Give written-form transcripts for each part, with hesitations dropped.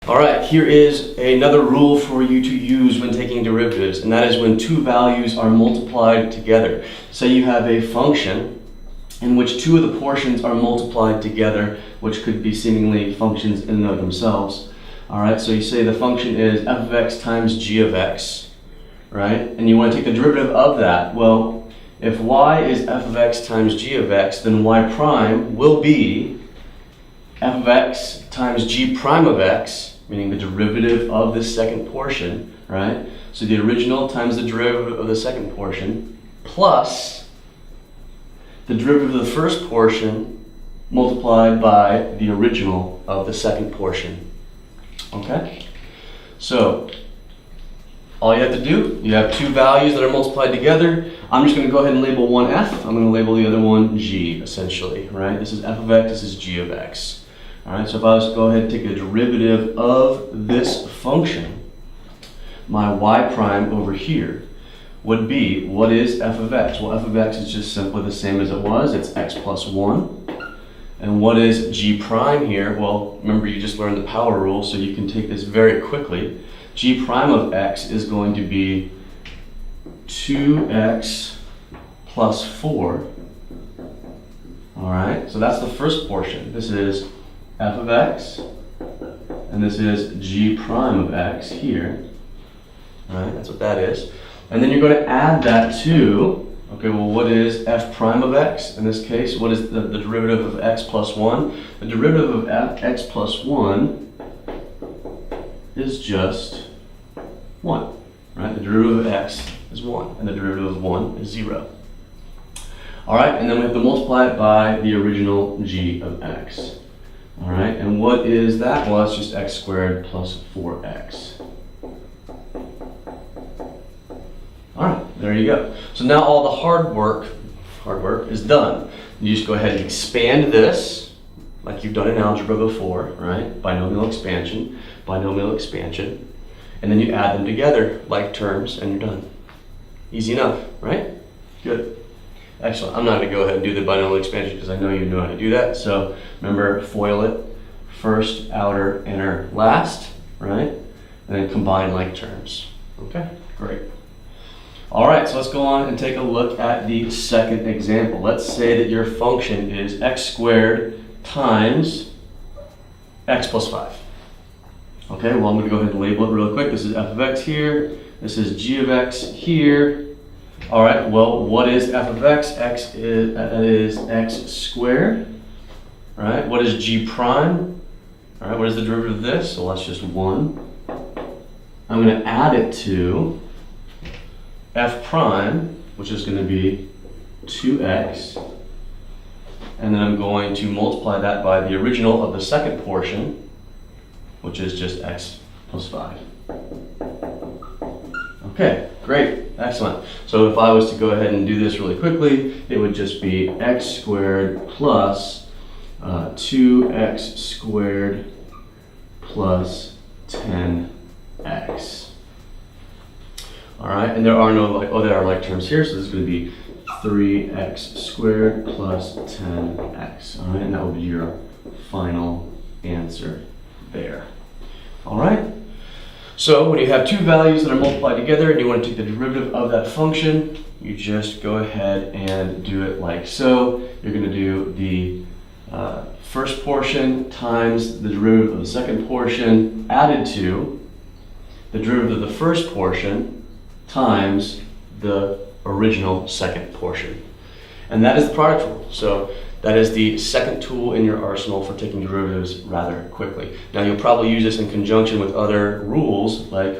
All right, here is another rule for you to use when taking derivatives, and that is when two values are multiplied together. Say you have a function in which two of the portions are multiplied together, which could be seemingly functions in and of themselves. All right, so you say the function is f of x times g of x, right? And you want to take the derivative of that. Well, if y is f of x times g of x, then y prime will be f of x times g prime of x, meaning the derivative of this second portion, right? So the original times the derivative of the second portion plus the derivative of the first portion multiplied by the original of the second portion. Okay? So all you have to do, you have two values that are multiplied together. I'm just going to go ahead and label one f. I'm going to label the other one g, essentially, right? This is f of x, this is g of x. All right, so if I was to go ahead and take a derivative of this function, my y prime over here would be, what is f of x? Well, f of x is just simply the same as it was. It's x plus 1. And what is g prime here? Well, remember you just learned the power rule, so you can take this very quickly. G prime of x is going to be 2x plus 4. All right, so that's the first portion. This is f of x, and this is g prime of x here. All right, that's what that is. And then you're going to add that to, okay, well, what is f prime of x? In this case, what is the derivative of x plus 1? The derivative of x plus 1 is just 1, right? The derivative of x is 1, and the derivative of 1 is 0. All right, and then we have to multiply it by the original g of x. All right, and what is that? Well, that's just x squared plus 4x. All right, there you go. So now all the hard work is done. You just go ahead and expand this, like you've done in algebra before, right? Binomial expansion, and then you add them together, like terms, and you're done. Easy enough, right? Good. Excellent. I'm not going to go ahead and do the binomial expansion because I know you know how to do that. So remember, FOIL it. First, outer, inner, last, right? And then combine like terms. Okay, great. All right, so let's go on and take a look at the second example. Let's say that your function is x squared times x plus 5. Okay, well, I'm going to go ahead and label it real quick. This is f of x here. This is g of x here. All right, well, what is f of x? X is x squared, right? What is g prime? All right, what is the derivative of this? So that's just 1. I'm going to add it to f prime, which is going to be 2x, and then I'm going to multiply that by the original of the second portion, which is just x plus 5. Okay, great, excellent. So if I was to go ahead and do this really quickly, it would just be x squared plus 2x squared plus 10x. All right, and there are no there are like terms here, so this is going to be 3x squared plus 10x. All right, and that will be your final answer there. All right. So when you have two values that are multiplied together and you want to take the derivative of that function, you just go ahead and do it like so. You're going to do the first portion times the derivative of the second portion added to the derivative of the first portion times the original second portion. And that is the product rule. So that is the second tool in your arsenal for taking derivatives rather quickly. Now you'll probably use this in conjunction with other rules, like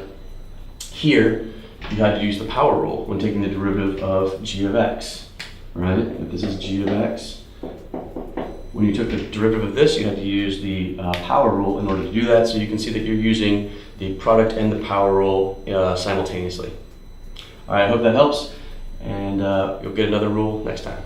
here you had to use the power rule when taking the derivative of g of x, right? If this is g of x, when you took the derivative of this, you had to use the power rule in order to do that. So you can see that you're using the product and the power rule simultaneously. All right, I hope that helps, and you'll get another rule next time.